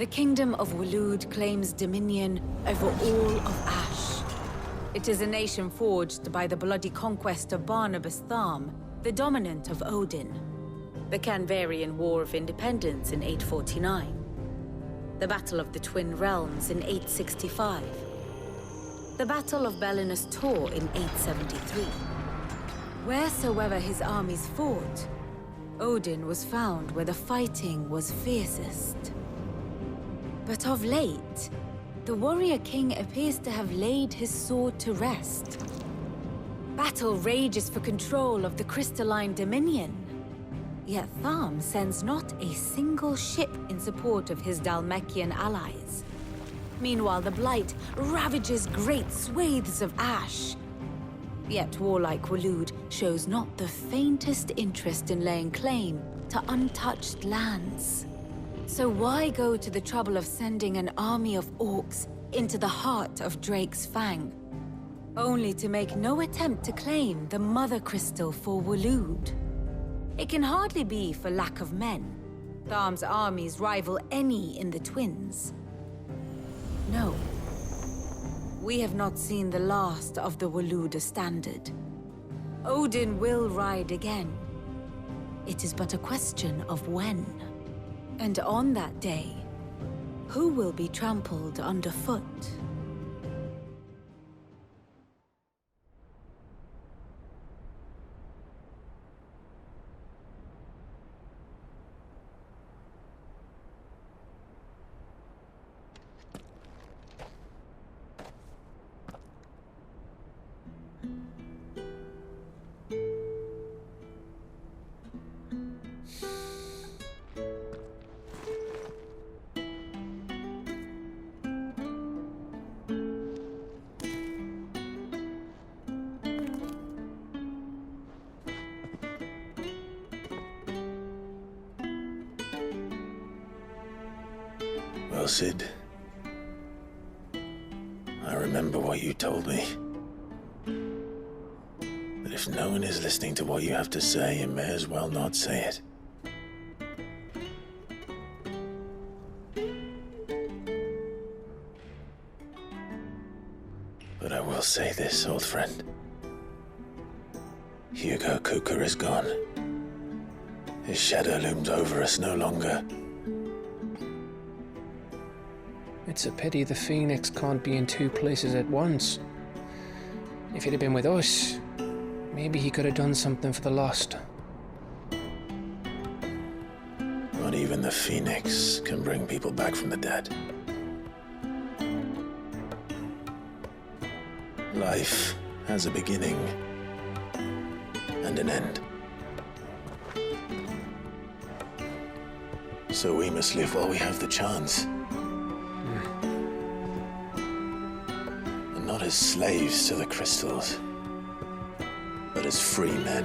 The Kingdom of Waloed claims dominion over all of Ash. It is a nation forged by the bloody conquest of Barnabas Tharm, the dominant of Odin. The Canvarian War of Independence in 849. The Battle of the Twin Realms in 865. The Battle of Belinus Tor in 873. Wheresoever his armies fought, Odin was found where the fighting was fiercest. But of late, the warrior king appears to have laid his sword to rest. Battle rages for control of the crystalline dominion. Yet Tharm sends not a single ship in support of his Dhalmekian allies. Meanwhile, the Blight ravages great swathes of Ash. Yet warlike Waloed shows not the faintest interest in laying claim to untouched lands. So why go to the trouble of sending an army of orcs into the heart of Drake's Fang, only to make no attempt to claim the Mother Crystal for Waloed? It can hardly be for lack of men. Tharm's armies rival any in the Twins. No. We have not seen the last of the Waloed standard. Odin will ride again. It is but a question of when. And on that day, who will be trampled underfoot? Well, Sid, I remember what you told me. But if no one is listening to what you have to say, you may as well not say it. But I will say this, old friend. Hugo Kuka is gone. His shadow looms over us no longer. It's a pity the Phoenix can't be in two places at once. If he'd have been with us, maybe he could have done something for the Lost. Not even the Phoenix can bring people back from the dead. Life has a beginning and an end. So we must live while we have the chance. And not as slaves to the crystals, but as free men.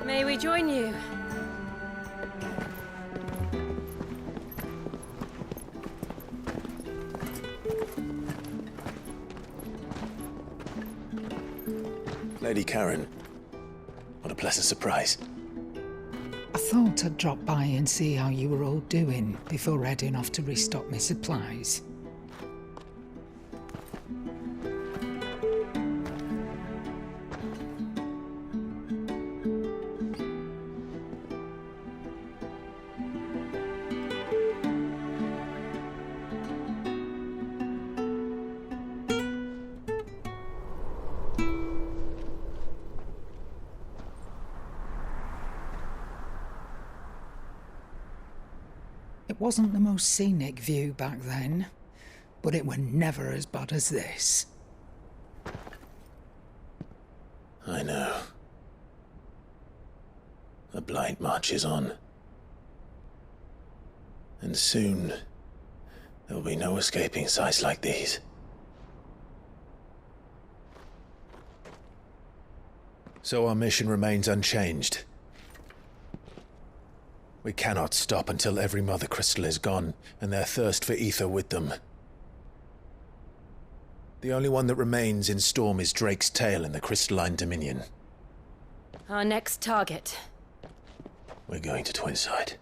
May we join you? Lady Karen, what a pleasant surprise. I thought I'd drop by and see how you were all doing before heading off to restock my supplies. It wasn't the most scenic view back then, but it were never as bad as this. I know. The Blight marches on. And soon, there will be no escaping sights like these. So our mission remains unchanged. We cannot stop until every Mother Crystal is gone, and their thirst for ether with them. The only one that remains in Storm is Drake's tail in the Crystalline Dominion. Our next target. We're going to Twinside.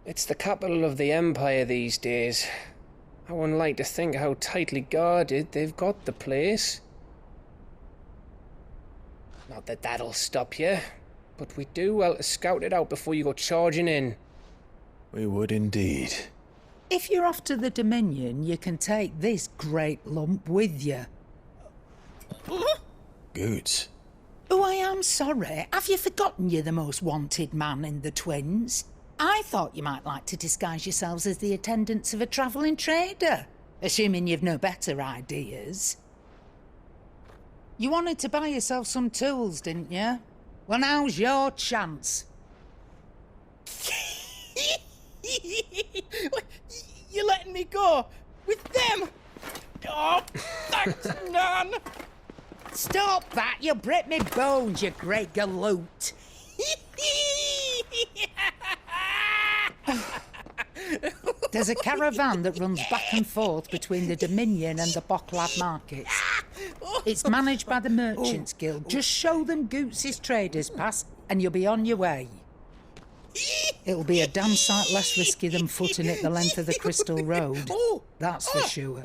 It's the capital of the Empire these days. I wouldn't like to think how tightly guarded they've got the place. Not that that'll stop you, but we do well to scout it out before you go charging in. We would indeed. If you're off to the Dominion, you can take this great lump with you. Goods. Oh, I am sorry. Have you forgotten you're the most wanted man in the Twins? I thought you might like to disguise yourselves as the attendants of a travelling trader, assuming you've no better ideas. You wanted to buy yourself some tools, didn't you? Well, now's your chance. You're letting me go? With them? Oh, thanks, Nan! Stop that! You'll break me bones, you great galoot! There's a caravan that runs back and forth between the Dominion and the Bocklad markets. It's managed by the Merchants Guild. Just show them Goots' traders pass and you'll be on your way. It'll be a damn sight less risky than footing it the length of the Crystal Road. That's for sure.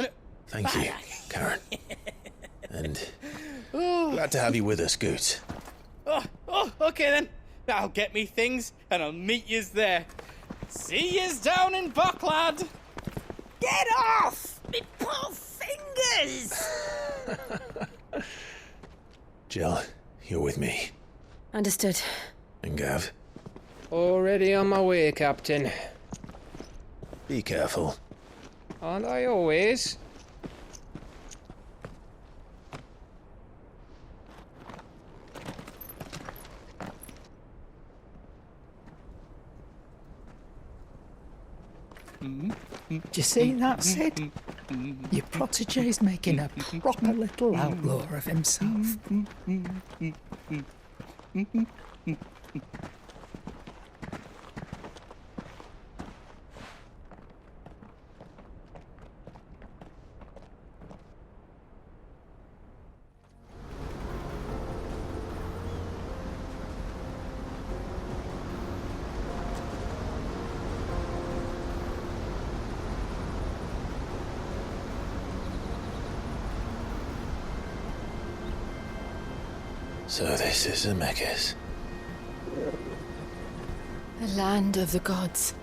Thank you, Karen. And glad to have you with us, Goots. Okay then. I'll get me things and I'll meet yous there. See yous down in Bocklad. Get off! Me poor fingers! Jill, you're with me. Understood. And Gav, Already on my way, Captain. be careful. Aren't I always? Do you see that, Sid? Your protege's making a proper little outlaw of himself. So this is Zemeckis. The land of the gods.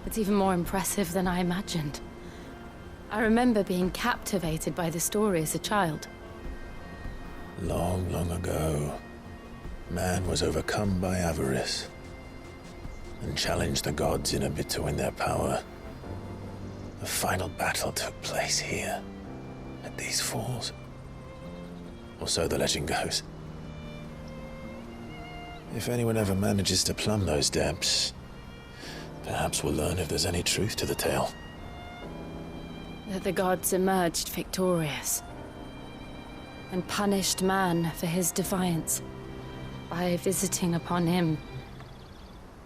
It's even more impressive than I imagined. I remember being captivated by the story as a child. Long, long ago, man was overcome by avarice and challenged the gods in a bid to win their power. The final battle took place here, at these falls. Or so the legend goes. If anyone ever manages to plumb those depths, perhaps we'll learn if there's any truth to the tale. That the gods emerged victorious and punished man for his defiance by visiting upon him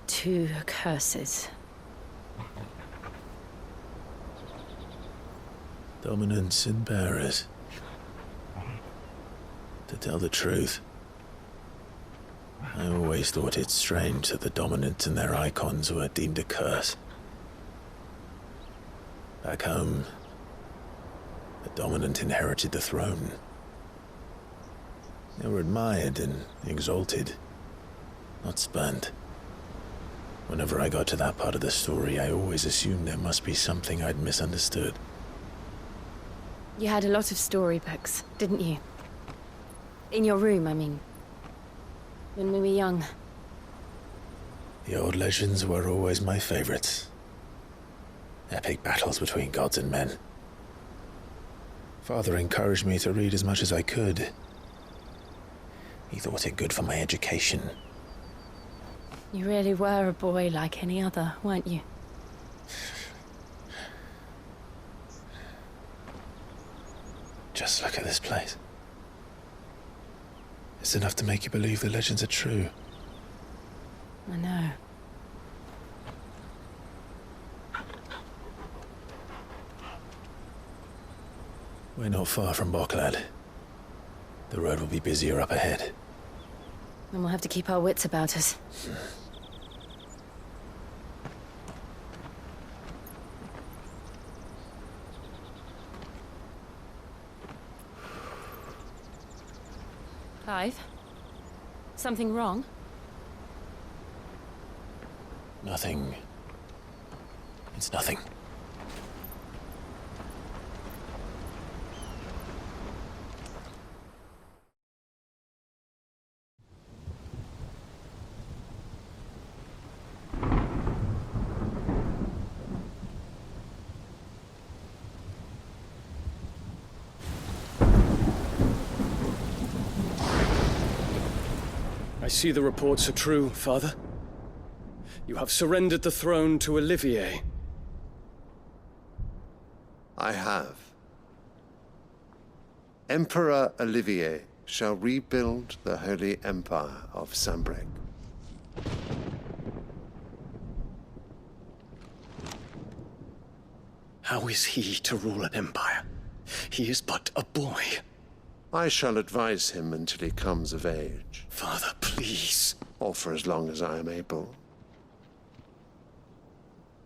2 curses. Dominance and bearers. To tell the truth, I always thought it strange that the dominant and their icons were deemed a curse. Back home, the dominant inherited the throne. They were admired and exalted, not spurned. Whenever I got to that part of the story, I always assumed there must be something I'd misunderstood. You had a lot of storybooks, didn't you? In your room, I mean. When we were young. The old legends were always my favorites. Epic battles between gods and men. Father encouraged me to read as much as I could. He thought it good for my education. You really were a boy like any other, weren't you? Just look at this place. It's enough to make you believe the legends are true. I know. We're not far from Bocklad. The road will be busier up ahead. And we'll have to keep our wits about us. Clive? Something wrong? Nothing. It's nothing. I see the reports are true, Father. You have surrendered the throne to Olivier. I have. Emperor Olivier shall rebuild the Holy Empire of Sambrec. How is he to rule an empire? He is but a boy. I shall advise him until he comes of age, Father, please. or for as long as I am able.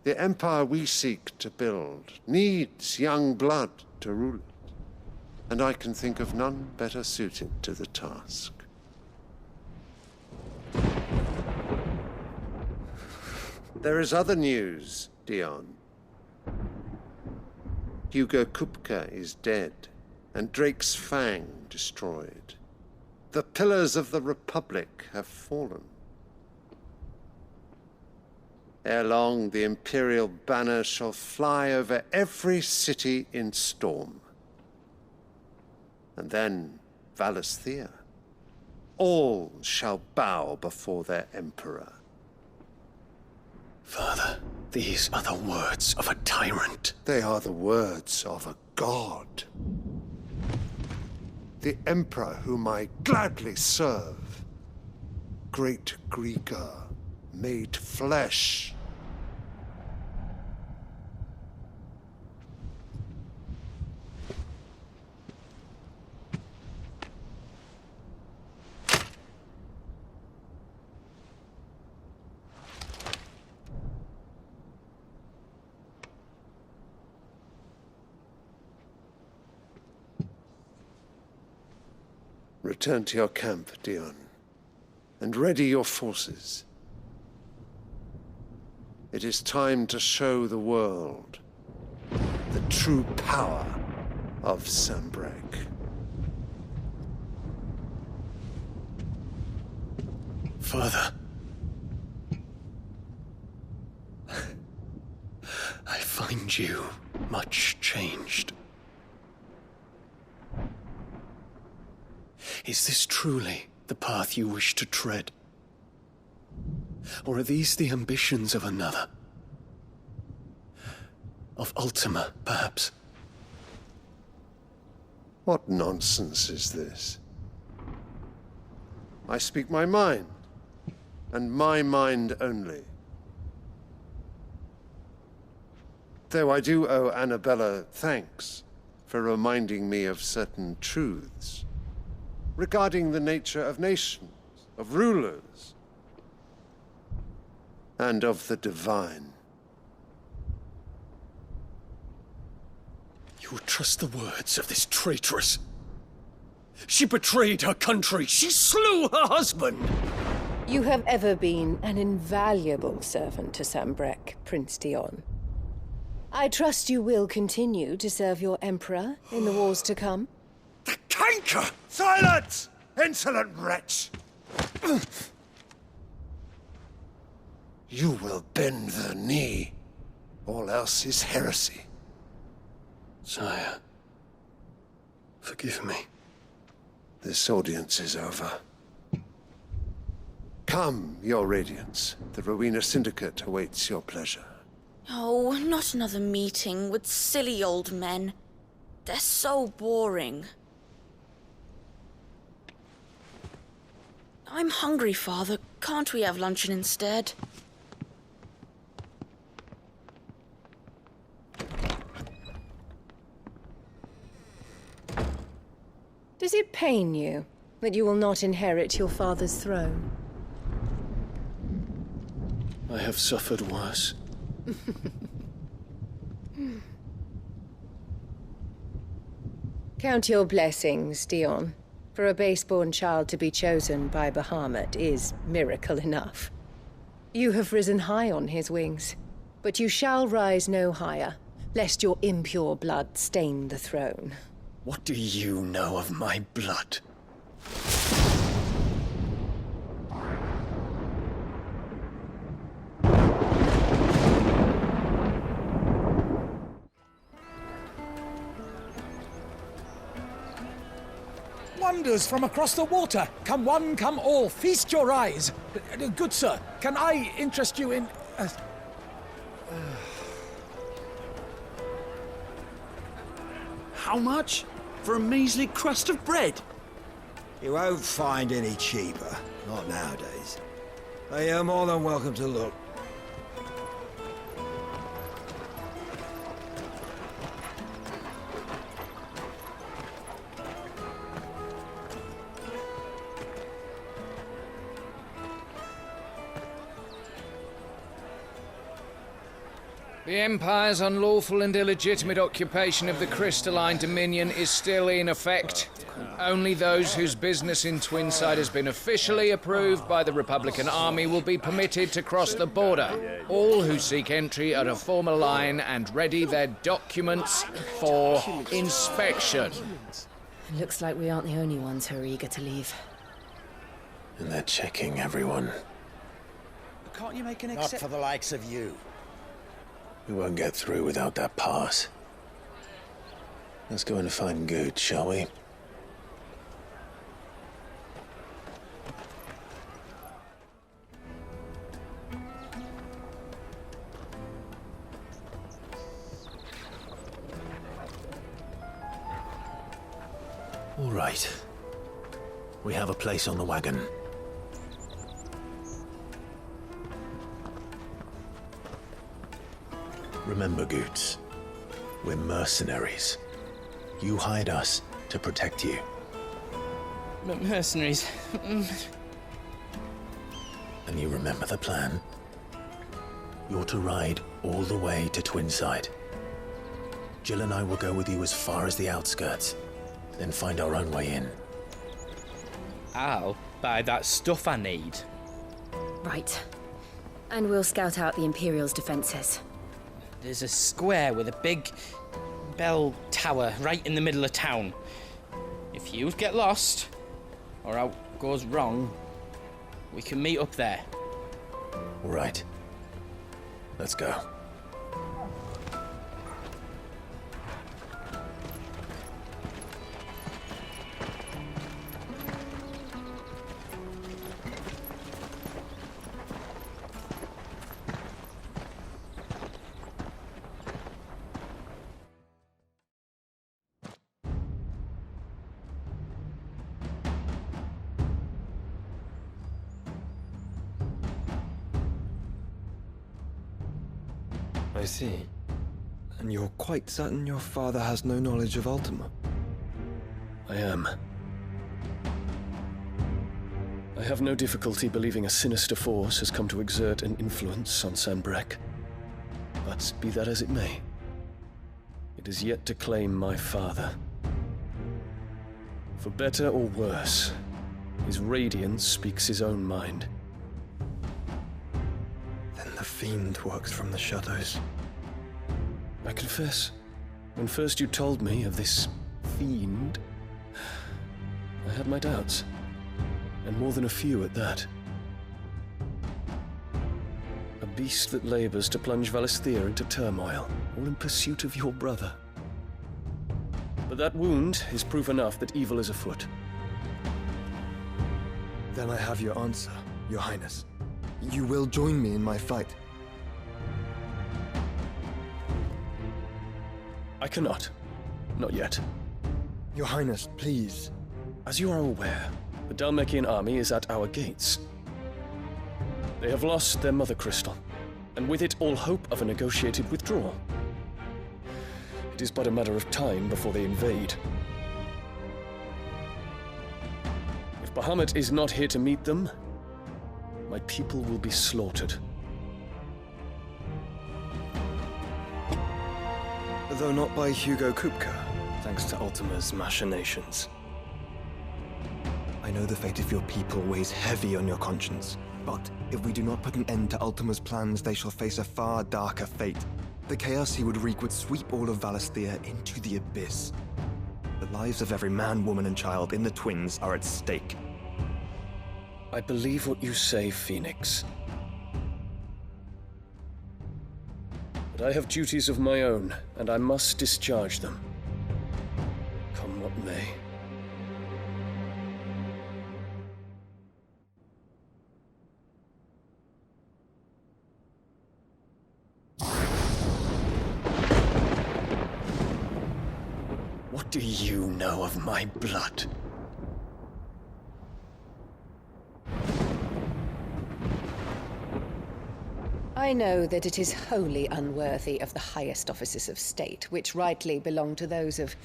The empire we seek to build needs young blood to rule it, and I can think of none better suited to the task. There is other news, Dion. Hugo Kupka is dead, and Drake's Fang destroyed. The pillars of the Republic have fallen. Ere long, the Imperial banner shall fly over every city in Storm. And then Valisthea. All shall bow before their Emperor. Father, these are the words of a tyrant. They are the words of a god. The Emperor whom I gladly serve. Great Greager, made flesh. Return to your camp, Dion, and ready your forces. It is time to show the world the true power of Sambrec. Father. I find you much changed. Is this truly the path you wish to tread? Or are these the ambitions of another? Of Ultima, perhaps? What nonsense is this? I speak my mind, and my mind only. Though I do owe Annabella thanks for reminding me of certain truths regarding the nature of nations, of rulers, and of the divine. You would trust the words of this traitress? She betrayed her country. She slew her husband. You have ever been an invaluable servant to Sambrec, Prince Dion. I trust you will continue to serve your Emperor in the wars to come. The canker! Silence! Insolent wretch! You will bend the knee. All else is heresy. Sire, forgive me. This audience is over. Come, your Radiance. The Rowena Syndicate awaits your pleasure. Oh, not another meeting with silly old men. They're so boring. I'm hungry, Father. Can't we have luncheon instead? Does it pain you that you will not inherit your father's throne? I have suffered worse. Count your blessings, Dion. For a base-born child to be chosen by Bahamut is miracle enough. You have risen high on his wings, but you shall rise no higher, lest your impure blood stain the throne. What do you know of my blood? Wonders from across the water. Come one, come all, feast your eyes. Good sir, can I interest you in... How much? For a measly crust of bread? You won't find any cheaper. Not nowadays. But you're more than welcome to look. The Empire's unlawful and illegitimate occupation of the crystalline dominion is still in effect. Only those whose business in Twinside has been officially approved by the Republican Army will be permitted to cross the border. All who seek entry are to form a line and ready their documents for inspection. It looks like we aren't the only ones who are eager to leave. And they're checking everyone. Can't you make an Not for the likes of you. We won't get through without that pass. Let's go in and find Good, shall we? All right. We have a place on the wagon. Remember, Goots, we're mercenaries. You hired us to protect you. Mercenaries? And you remember the plan? You're to ride all the way to Twinside. Jill and I will go with you as far as the outskirts, then find our own way in. I'll buy that stuff I need. Right. And we'll scout out the Imperial's defenses. There's a square with a big bell tower right in the middle of town. If you get lost, or out goes wrong, we can meet up there. All right. Let's go. I see. And you're quite certain your father has no knowledge of Ultima? I am. I have no difficulty believing a sinister force has come to exert an influence on Sanbreque. But be that as it may, it is yet to claim my father. For better or worse, his radiance speaks his own mind. Then the fiend works from the shadows. I confess, when first you told me of this fiend, I had my doubts, and more than a few at that. A beast that labors to plunge Valisthea into turmoil, all in pursuit of your brother. But that wound is proof enough that evil is afoot. Then I have your answer, Your Highness. You will join me in my fight. I cannot. Not yet. Your Highness, please. As you are aware, the Dhalmekian army is at our gates. They have lost their mother crystal, and with it all hope of a negotiated withdrawal. It is but a matter of time before they invade. If Bahamut is not here to meet them, my people will be slaughtered. Though not by Hugo Kupka, thanks to Ultima's machinations. know the fate of your people weighs heavy on your conscience. But if we do not put an end to Ultima's plans, they shall face a far darker fate. The chaos he would wreak would sweep all of Valisthea into the abyss. The lives of every man, woman, and child in the Twins are at stake. I believe what you say, Phoenix. But I have duties of my own, and I must discharge them. Come what may. What do you know of my blood? I know that it is wholly unworthy of the highest offices of state, which rightly belong to those of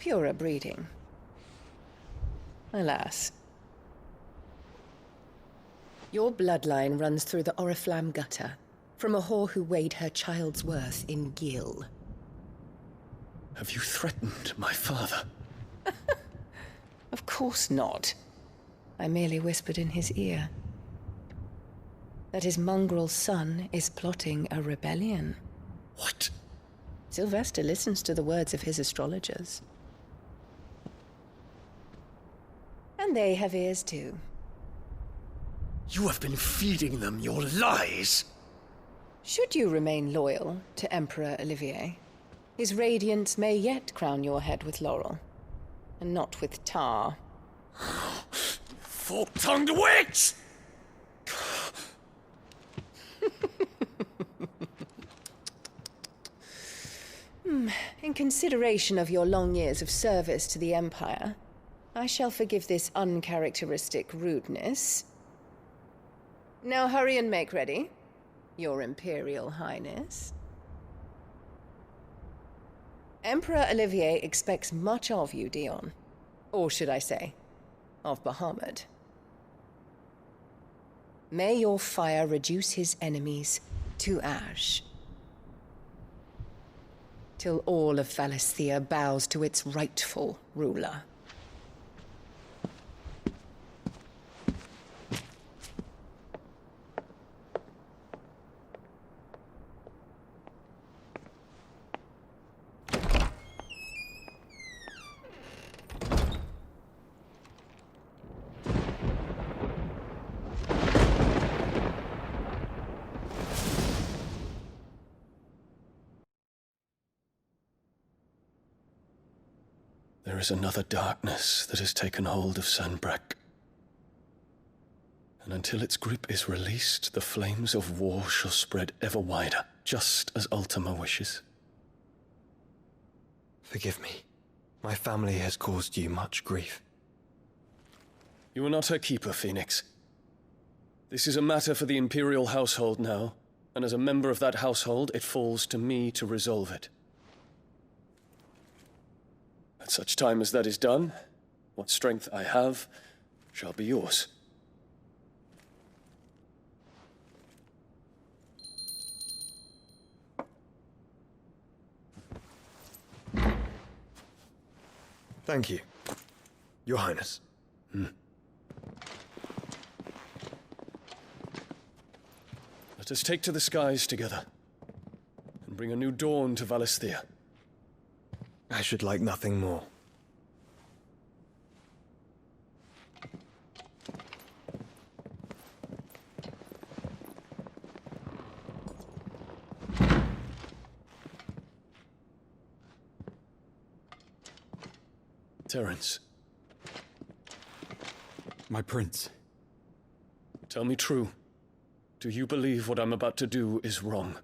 purer breeding. Alas. Your bloodline runs through the Oriflamme gutter, from a whore who weighed her child's worth in gil. Have you threatened my father? Of course not. I merely whispered in his ear that his mongrel son is plotting a rebellion. What? Sylvester listens to the words of his astrologers. And they have ears too. You have been feeding them your lies! Should you remain loyal to Emperor Olivier, his radiance may yet crown your head with laurel, and not with tar. Fork-tongued witch! In consideration of your long years of service to the Empire, I shall forgive this uncharacteristic rudeness. Now hurry and make ready, Your Imperial Highness. Emperor Olivier expects much of you, Dion. Or should I say, of Bahamut. May your fire reduce his enemies to ash, till all of Valisthea bows to its rightful ruler. There is another darkness that has taken hold of Sanbreque. And until its grip is released, the flames of war shall spread ever wider, just as Ultima wishes. Forgive me. My family has caused you much grief. You are not her keeper, Phoenix. This is a matter for the Imperial household now, and as a member of that household, it falls to me to resolve it. At such time as that is done, what strength I have shall be yours. Thank you, Your Highness. Let us take to the skies together, and bring a new dawn to Valisthea. I should like nothing more. Terence. My prince. Tell me true. Do you believe what I'm about to do is wrong?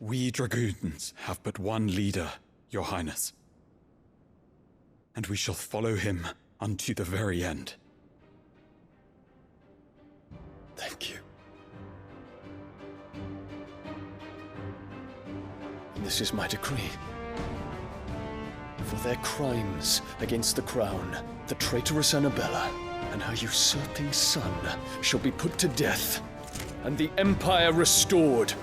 We dragoons have but one leader, Your Highness. And we shall follow him unto the very end. Thank you. And this is my decree. For their crimes against the crown, the traitorous Annabella and her usurping son shall be put to death, and the Empire restored.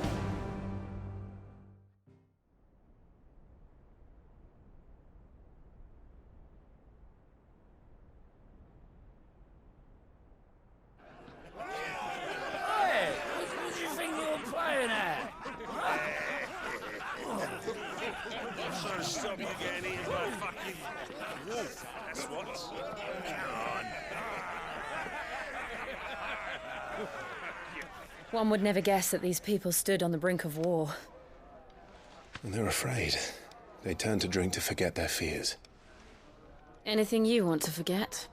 So stop you getting eaten by a fucking wolf. That's what. Come on. One would never guess that these people stood on the brink of war. And they're afraid. They turn to drink to forget their fears. Anything you want to forget?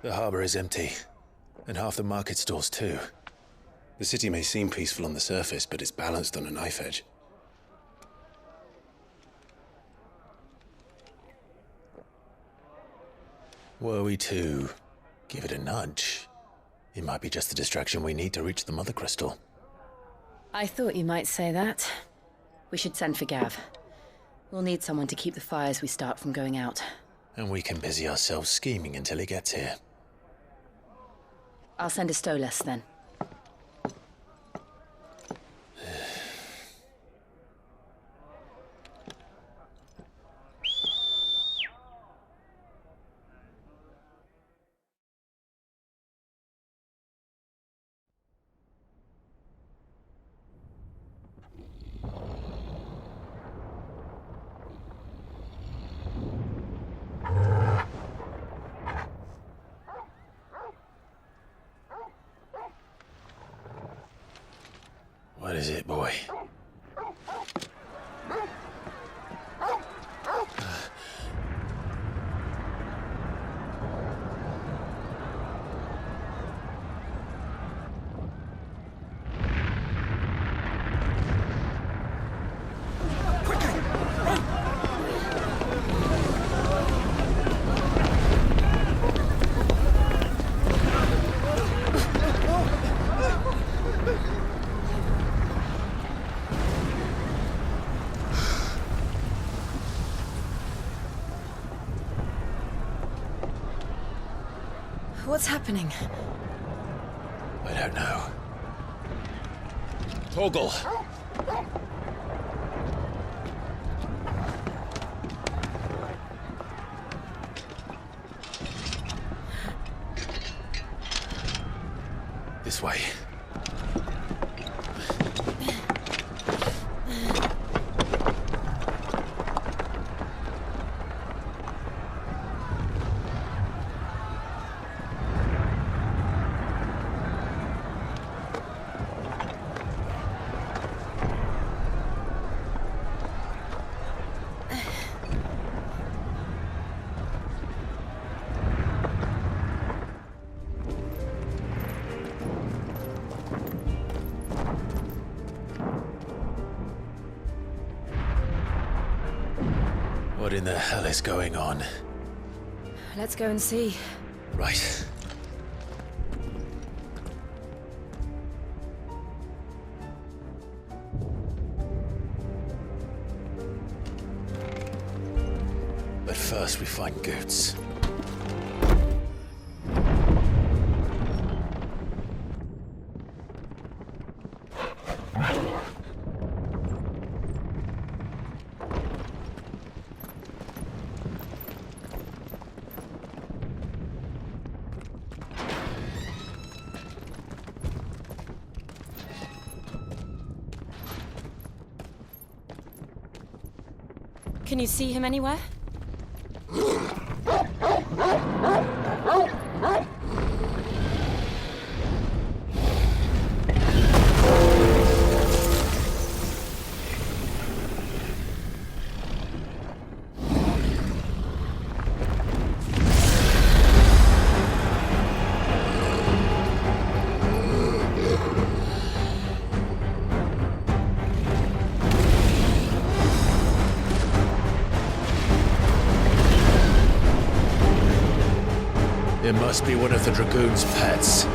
The harbor is empty, and half the market stalls too. The city may seem peaceful on the surface, but it's balanced on a knife edge. Were we to give it a nudge, it might be just the distraction we need to reach the Mother Crystal. I thought you might say that. We should send for Gav. We'll need someone to keep the fires we start from going out. And we can busy ourselves scheming until he gets here. I'll send a Stolas then. What is it, boy? What's happening? I don't know. Torgal! This way. What in the hell is going on? Let's go and see. Right. But first we find Goots. Can you see him anywhere? It must be one of the Dragoon's pets.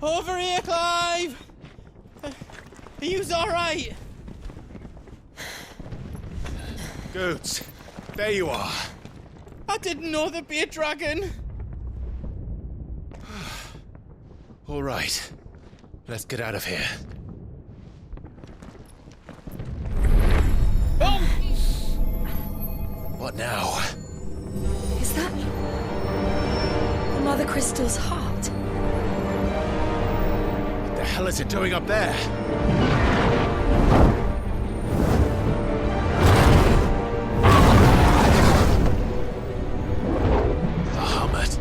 Over here, Clive! Are you alright? Goots, there you are. I didn't know there'd be a dragon. All right. Let's get out of here. What now? Is that the Mother Crystal's heart? What the hell is it doing up there? Bahamut.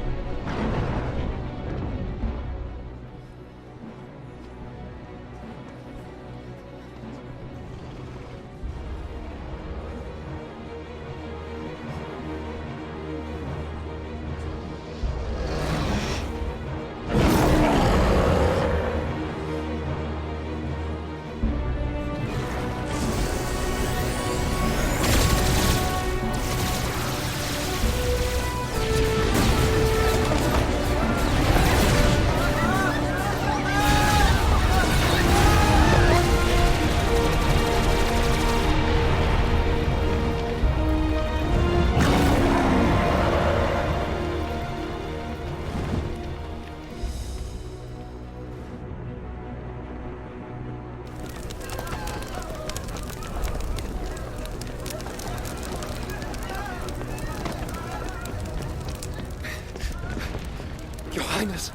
Your Highness,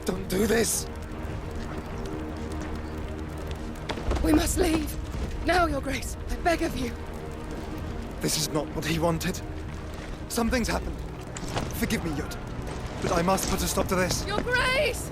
don't do this! We must leave. Now, Your Grace. I beg of you. This is not what he wanted. Something's happened. Forgive me, Yud, but I must put a stop to this. Your Grace!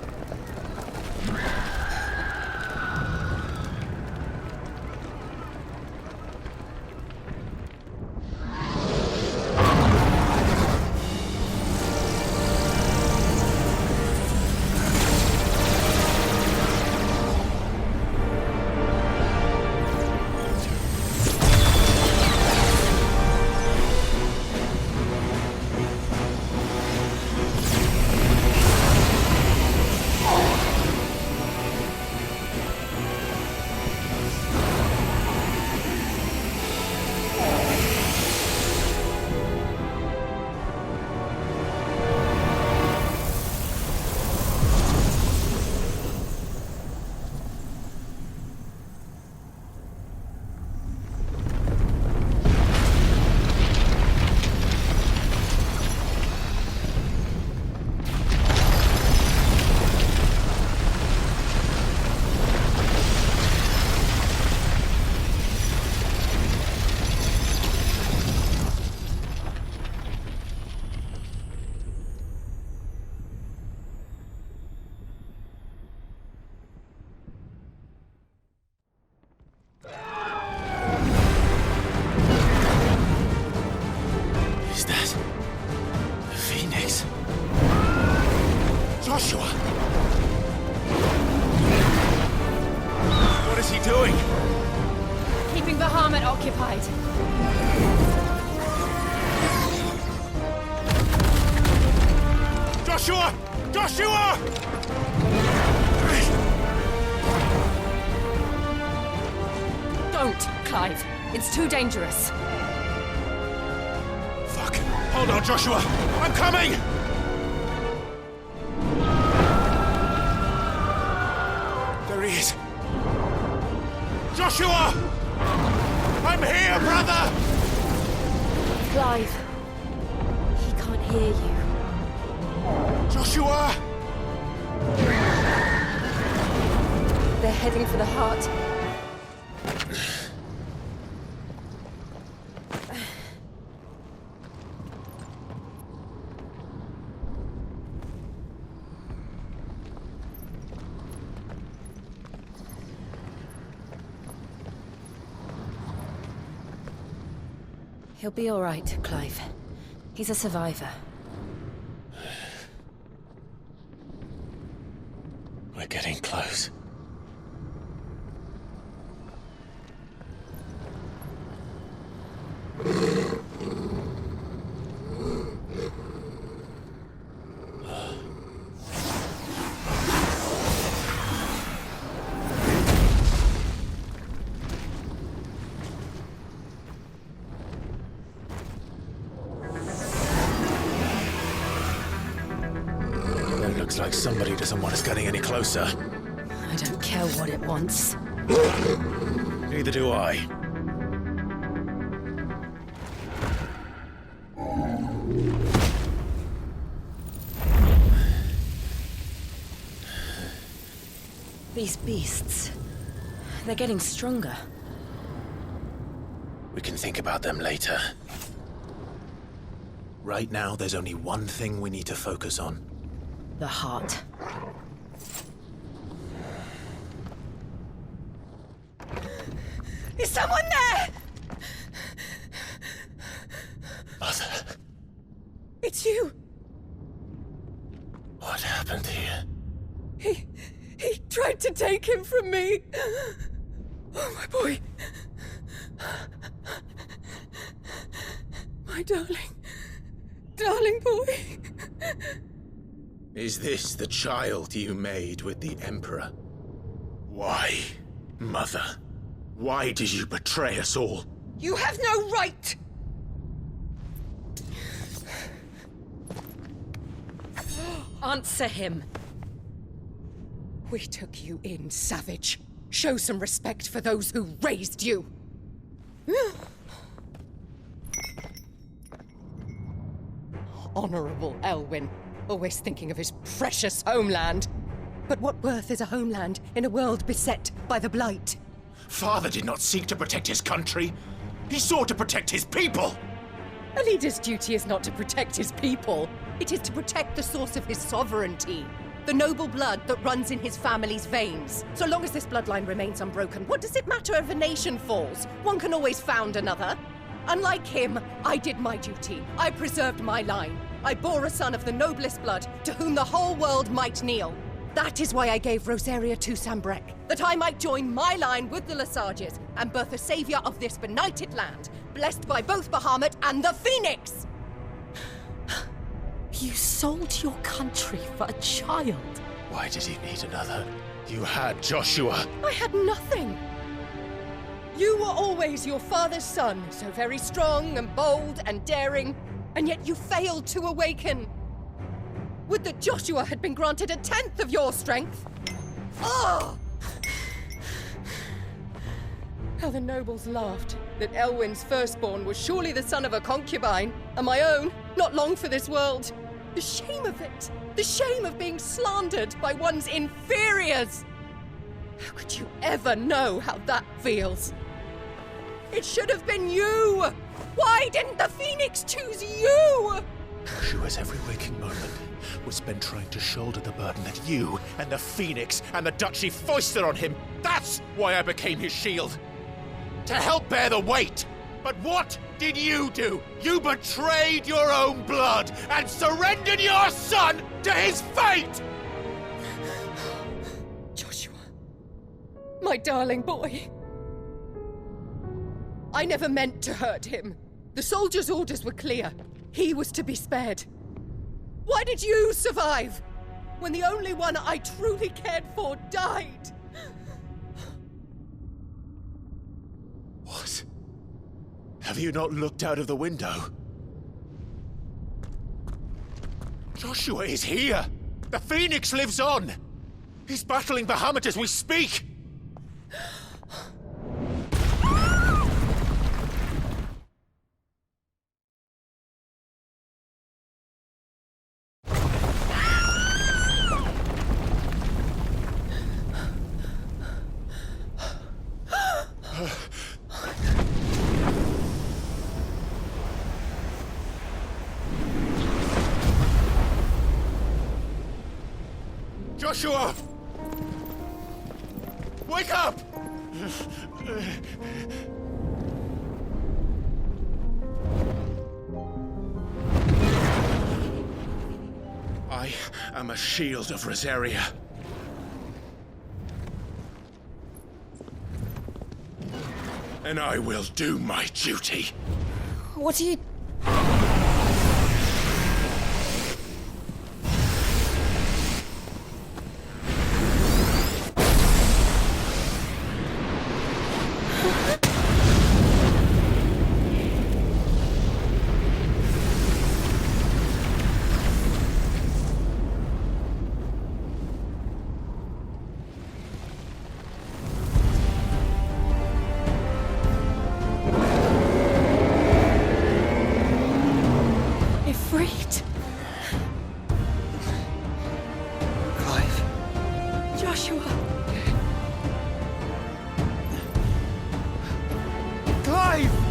Joshua! What is he doing? Keeping Bahamut occupied. Joshua! Joshua! Don't, Clive. It's too dangerous. Fuck. Hold on, Joshua! I'm coming! There he is. Joshua! I'm here, brother! Clive. He can't hear you. Joshua! They're heading for the heart. He'll be all right, Clive. He's a survivor. We're getting close. Looks like somebody doesn't want us getting any closer. I don't care what it wants. Neither do I. These beasts, they're getting stronger. We can think about them later. Right now, there's only one thing we need to focus on. The heart. Is someone there? Mother, It's you. what happened here? He tried to take him from me. Oh, my boy. My darling boy. Is this the child you made with the Emperor? Why, Mother? Why did you betray us all? You have no right! Answer him. We took you in, savage. Show some respect for those who raised you. Honorable Elwyn, always thinking of his precious homeland. But what worth is a homeland in a world beset by the Blight? Father did not seek to protect his country. He sought to protect his people. A leader's duty is not to protect his people. It is to protect the source of his sovereignty. The noble blood that runs in his family's veins. So long as this bloodline remains unbroken, what does it matter if a nation falls? One can always found another. Unlike him, I did my duty. I preserved my line. I bore a son of the noblest blood, to whom the whole world might kneel. That is why I gave Rosaria to Sambrek, that I might join my line with the Lesages and birth a savior of this benighted land, blessed by both Bahamut and the Phoenix! You sold your country for a child. Why did he need another? You had Joshua. I had nothing. You were always your father's son, so very strong and bold and daring, and yet you failed to awaken. Would that Joshua had been granted 1/10 of your strength? Oh! How the nobles laughed that Elwyn's firstborn was surely the son of a concubine, and my own, not long for this world. The shame of it! The shame of being slandered by one's inferiors! How could you ever know how that feels? It should have been you! Why didn't the Phoenix choose you? Joshua's every waking moment was spent trying to shoulder the burden that you and the Phoenix and the Duchy foisted on him. That's why I became his shield. To help bear the weight. But what did you do? You betrayed your own blood and surrendered your son to his fate! Joshua, my darling boy. I never meant to hurt him. The soldiers' orders were clear. He was to be spared. Why did you survive when the only one I truly cared for died? What? Have you not looked out of the window? Joshua is here! The Phoenix lives on! He's battling Bahamut as we speak! Joshua! Wake up! I am a shield of Rosaria. And I will do my duty. What are you... Joshua! Clive!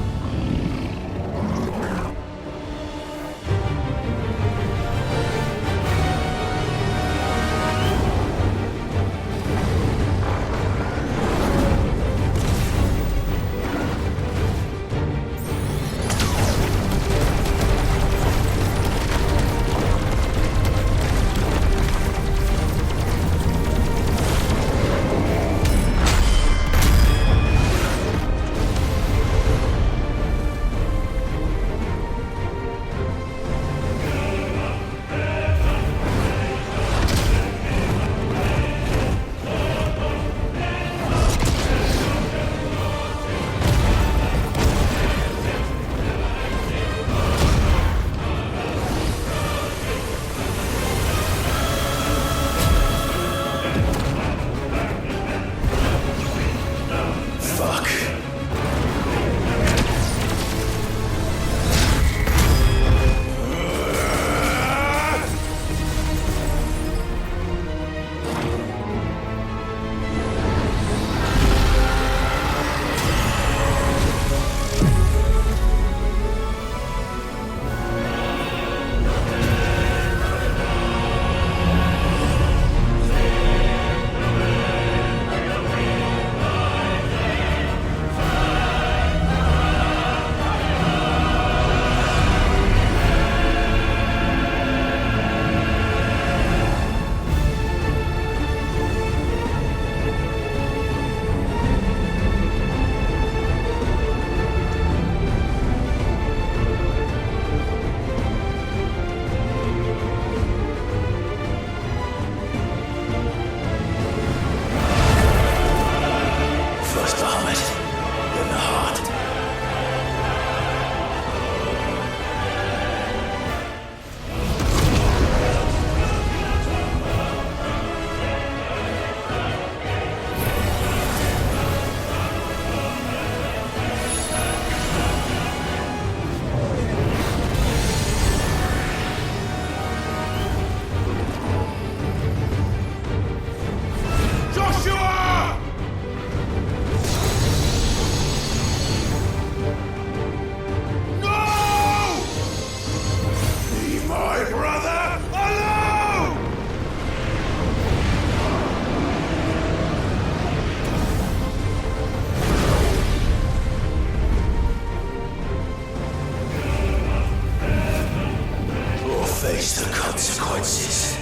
Face the consequences.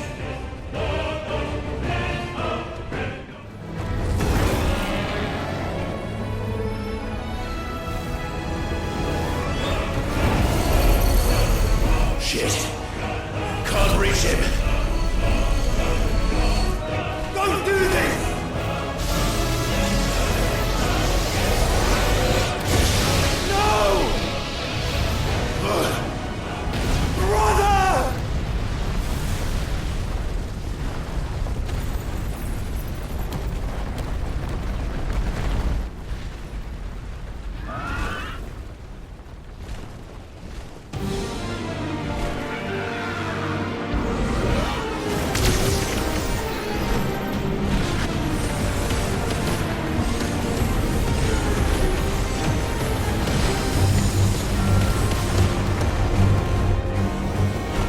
Shit. Can't reach him. Don't do this! No! Brother!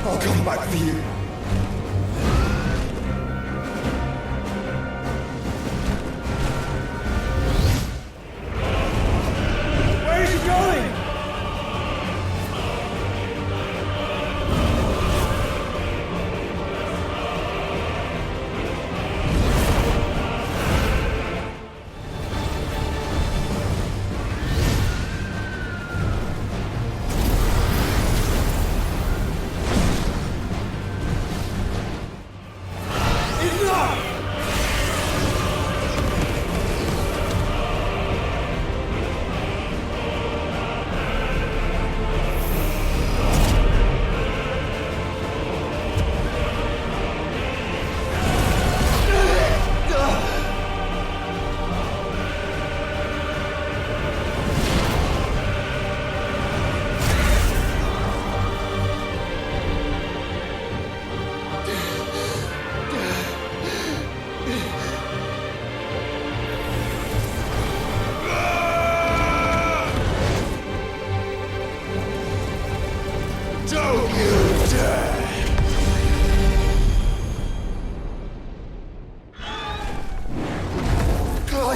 I'll come back for you. Where is he going?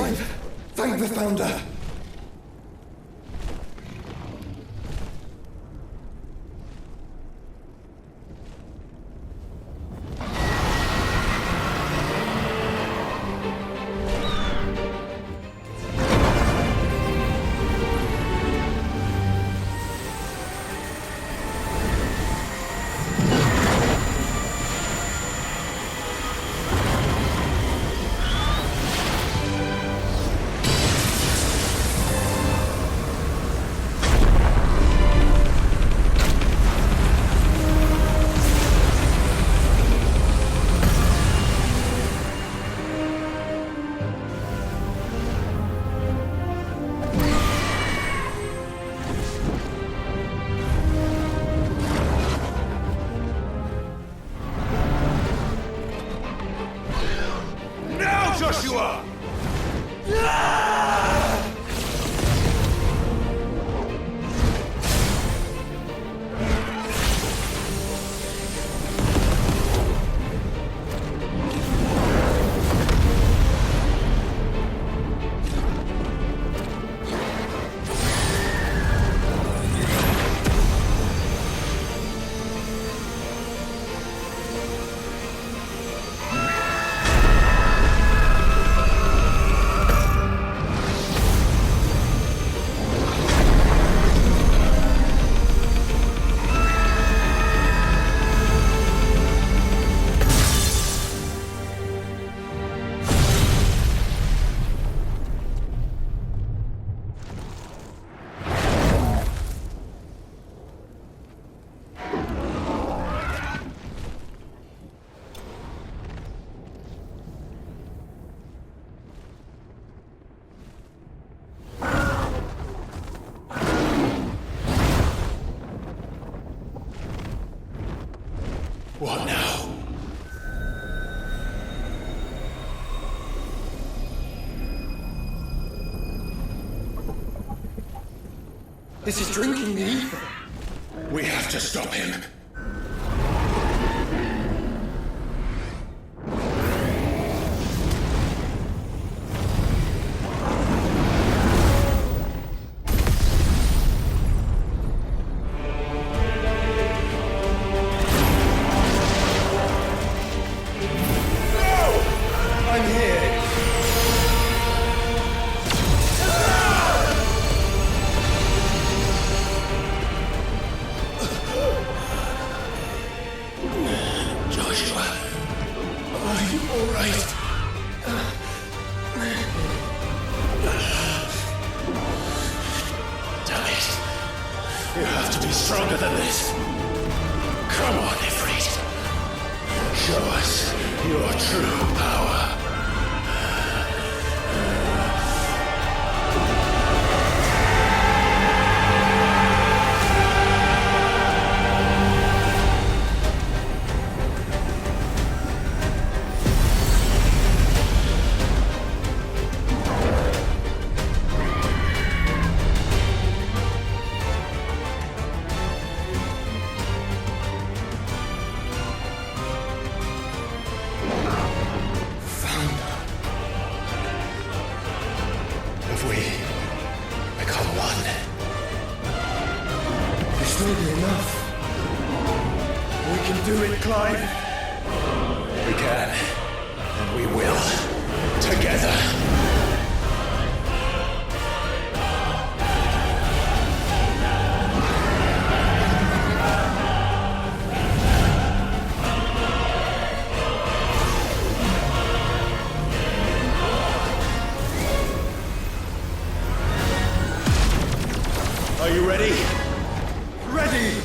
alive! Thank the Founder! Joshua! What now? This is drinking the ether. We have to stop him. You have to be stronger than this. Come on, Ifrit. Show us your true power. Have we become one? This may be enough. We can do it, Clive. We can, and we will. Together. Are you ready? Ready!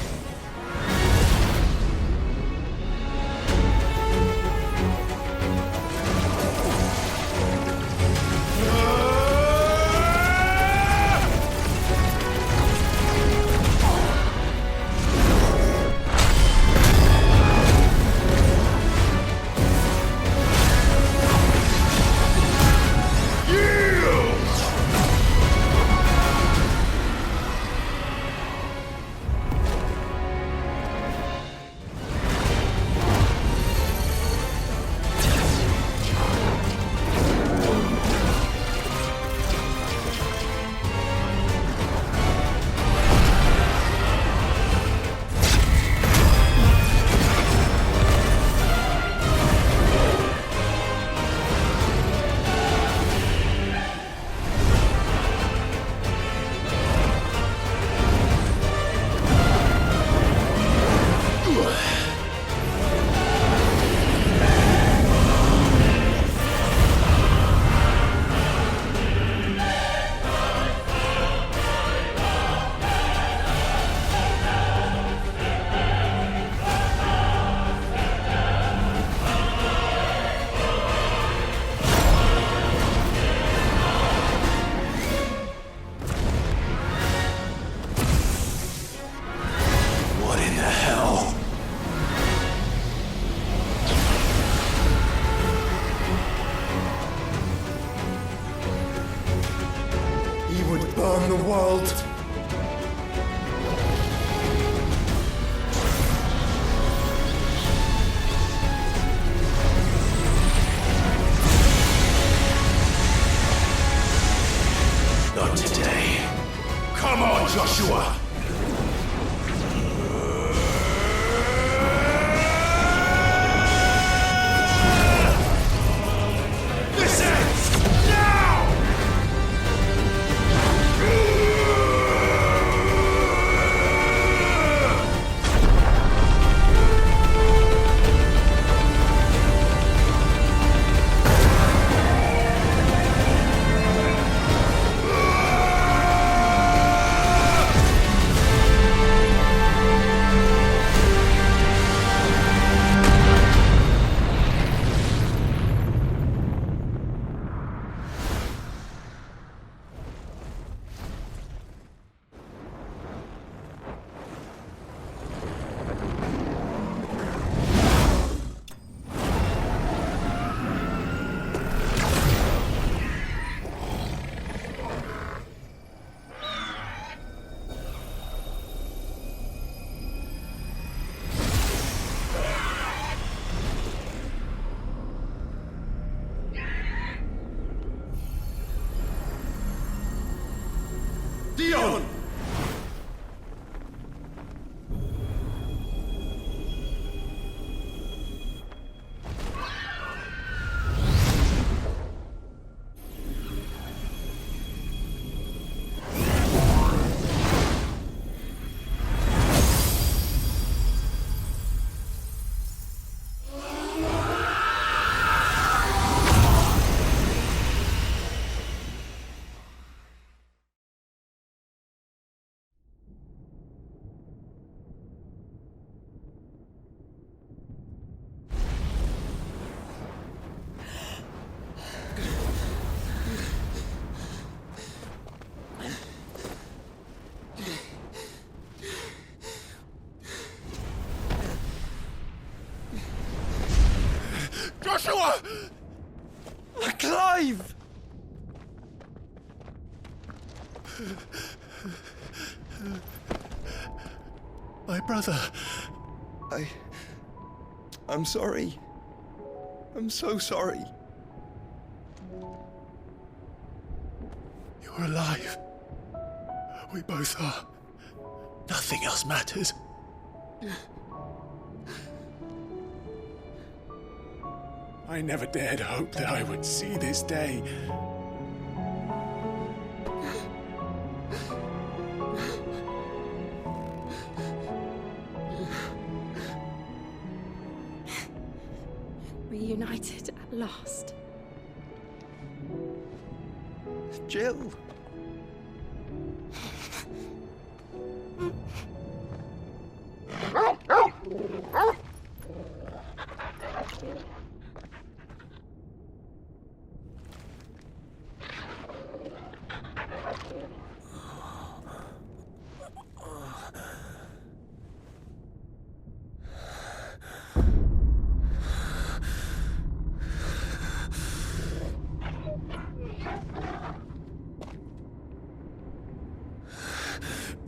burn the world. Not today. Come on, Joshua! This ends now! Dion! Joshua! Clive! My brother. I'm sorry. I'm so sorry. You're alive. We both are. Nothing else matters. I never dared hope that I would see this day. Reunited at last. Jill.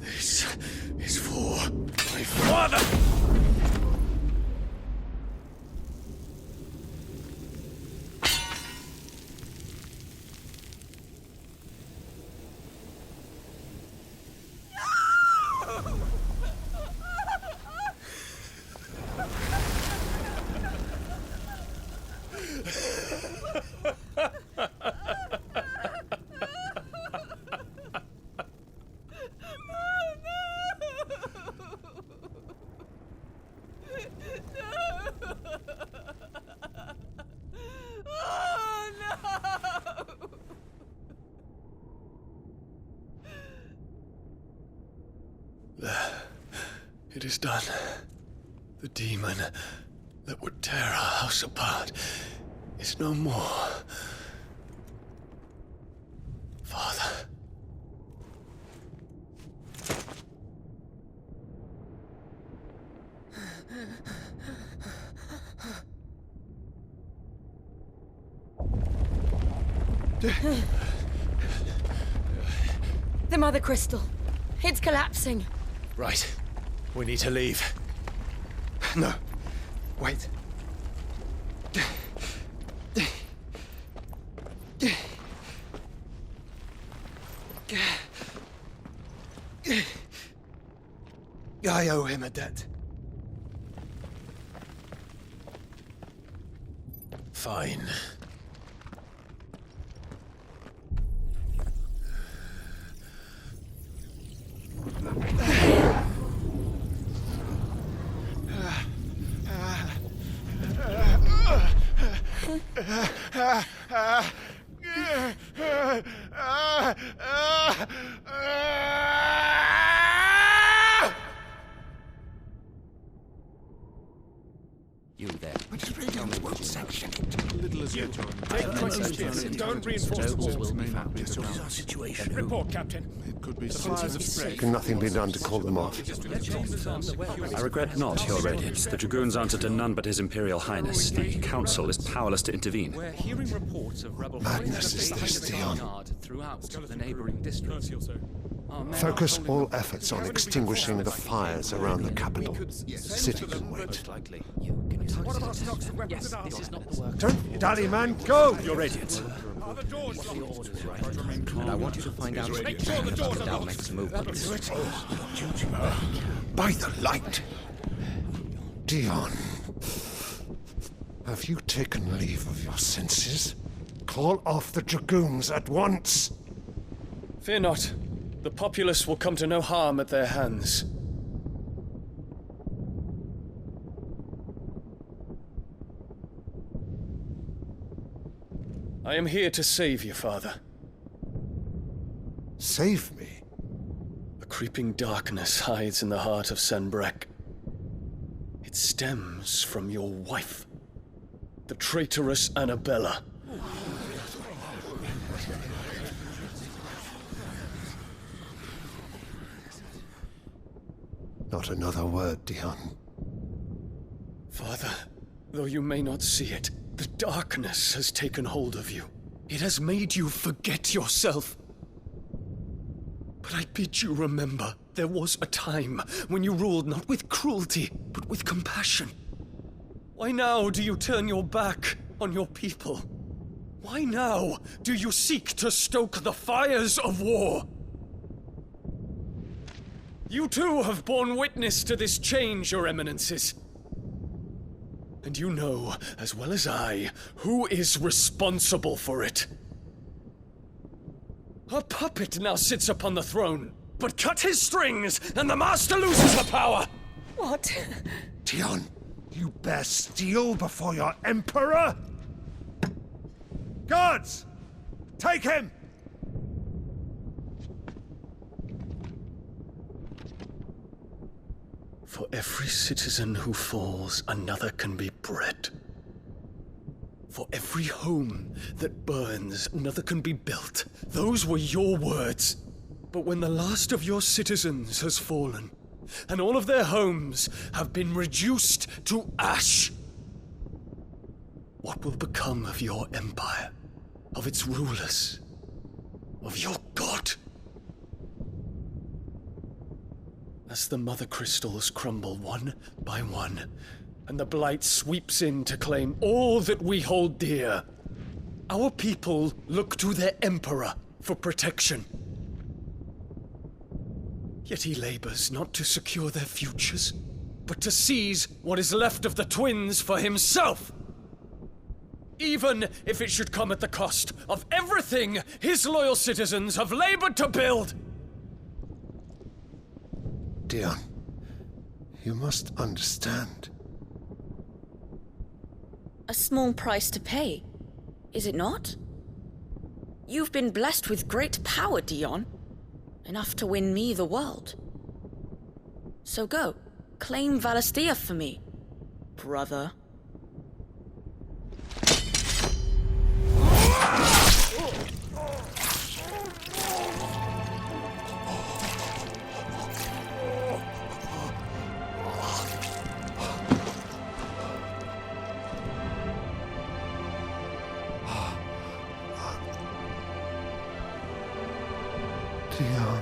This is for my father! It is done. The demon that would tear our house apart is no more. Father. The Mother Crystal. It's collapsing. Right. We need to leave. No. Wait. I owe him a debt. Fine. You there. Tell me what section it. Little as You. Take control. Don't reinforce the Nobles walls. will be found. What is our situation? Report, Captain. It could be Can nothing be done to call them off? I regret not, Your Radiance. The Dragoons answer to none but His Imperial Highness. The Council is powerless to intervene. We're hearing reports of rebel Madness is this, Dion. throughout the neighboring districts. Focus all efforts on extinguishing the fires around the capital. The city can wait. Don't dally, man, go! Your Radiance. And I want you to find out about the Dalmek's movements. By the light! Dion, have you taken leave of your senses? Call off the Dragoons at once! Fear not. The populace will come to no harm at their hands. I am here to save you, Father. Save me? A creeping darkness hides in the heart of Senbrek. It stems from your wife, the traitorous Annabella. Not another word, Dion. Father, though you may not see it, the darkness has taken hold of you. It has made you forget yourself. But I bid you remember, there was a time when you ruled not with cruelty, but with compassion. Why now do you turn your back on your people? Why now do you seek to stoke the fires of war? You too have borne witness to this change, Your Eminences. And you know, as well as I, who is responsible for it. A puppet now sits upon the throne, but cut his strings, and the master loses the power! What? Dion, you bear steel before your emperor? Guards! Take him! For every citizen who falls, another can be bred. For every home that burns, another can be built. Those were your words. But when the last of your citizens has fallen, and all of their homes have been reduced to ash, what will become of your empire, of its rulers, of your god? As the Mother Crystals crumble one by one, and the Blight sweeps in to claim all that we hold dear, our people look to their Emperor for protection. Yet he labors not to secure their futures, but to seize what is left of the twins for himself! Even if it should come at the cost of everything his loyal citizens have labored to build! Dion, you must understand. A small price to pay, is it not? You've been blessed with great power, Dion. Enough to win me the world. So go, claim Valisthea for me, brother. Dion.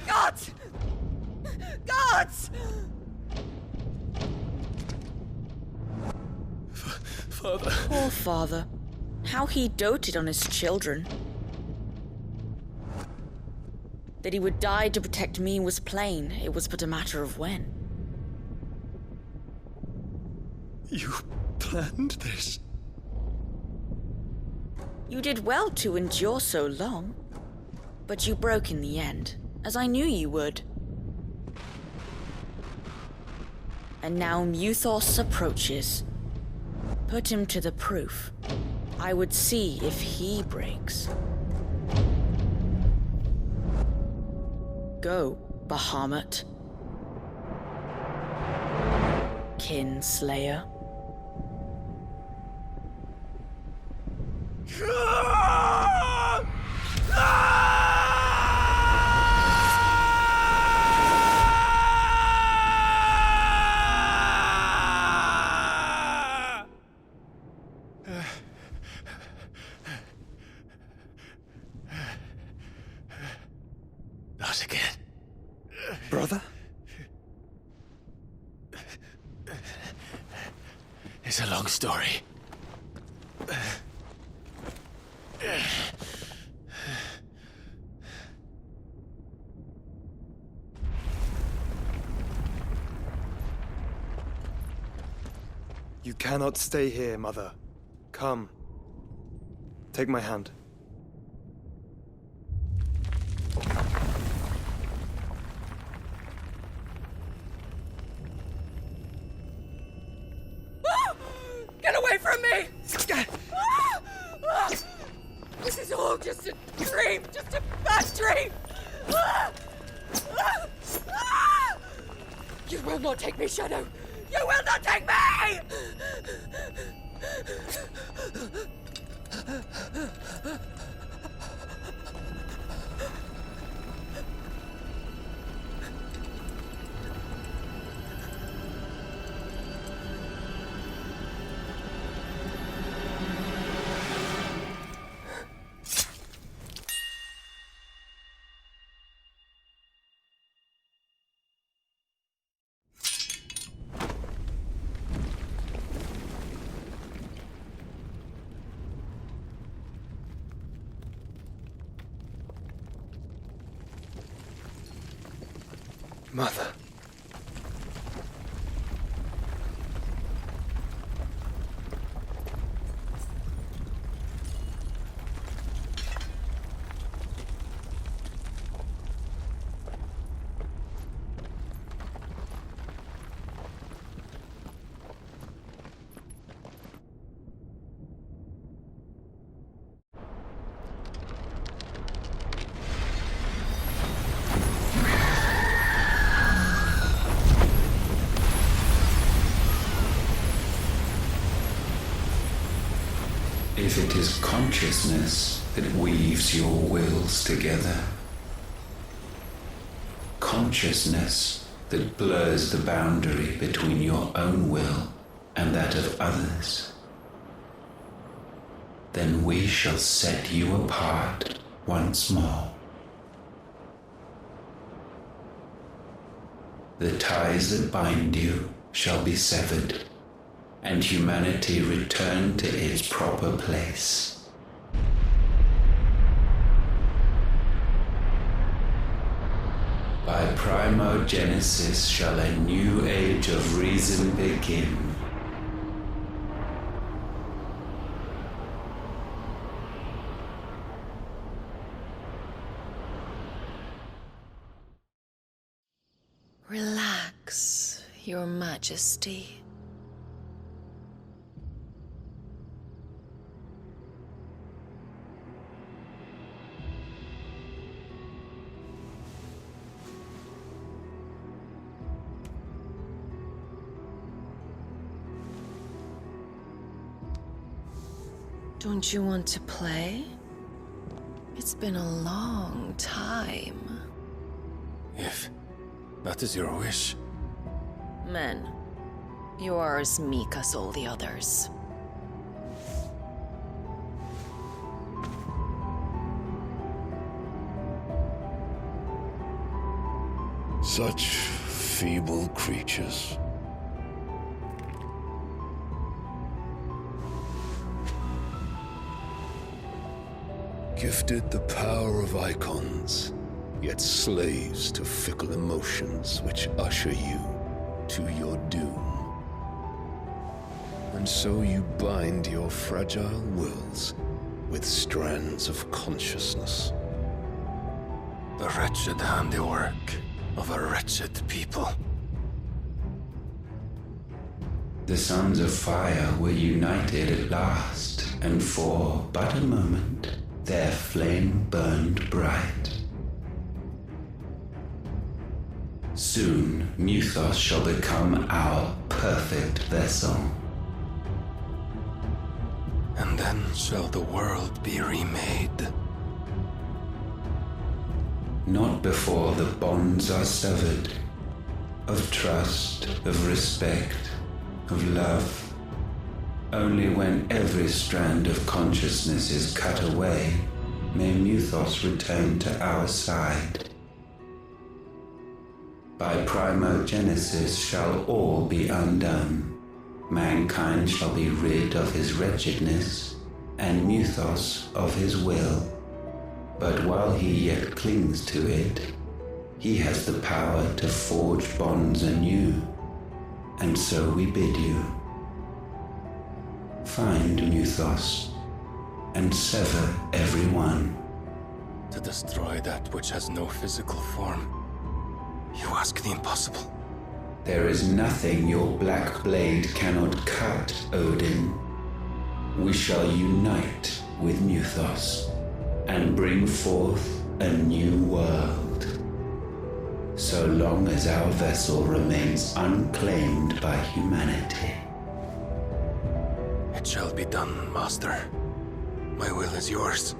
Gods! Gods! Father. Poor father. How he doted on his children. That he would die to protect me was plain. It was but a matter of when. You planned this? You did well to endure so long. But you broke in the end, as I knew you would. And now Muthos approaches. Put him to the proof. I would see if he breaks. Go, Bahamut. Kinslayer. Not again. Brother? It's a long story. You cannot stay here, Mother. Come. Take my hand. Get away from me! This is all just a dream, just a bad dream! You will not take me, Shadow! You will not take me! Mother. If it is consciousness that weaves your wills together, consciousness that blurs the boundary between your own will and that of others, then we shall set you apart once more. The ties that bind you shall be severed, and humanity return to its proper place. By primogenesis shall a new age of reason begin. Relax, Your Majesty. Don't you want to play? It's been a long time. If that is your wish. Men, you are as meek as all the others. Such feeble creatures. Gifted the power of icons, yet slaves to fickle emotions which usher you to your doom. And so you bind your fragile wills with strands of consciousness. The wretched handiwork of a wretched people. The sons of fire were united at last, and for but a moment their flame burned bright. Soon Muthos shall become our perfect vessel. And then shall the world be remade. Not before the bonds are severed, of trust, of respect, of love. Only when every strand of consciousness is cut away, may Muthos return to our side. By primogenesis shall all be undone. Mankind shall be rid of his wretchedness, and Muthos of his will. But while he yet clings to it, he has the power to forge bonds anew. And so we bid you, find Muthos, and sever every one. To destroy that which has no physical form, you ask the impossible. There is nothing your black blade cannot cut, Odin. We shall unite with Muthos and bring forth a new world. So long as our vessel remains unclaimed by humanity. It shall be done, Master. My will is yours.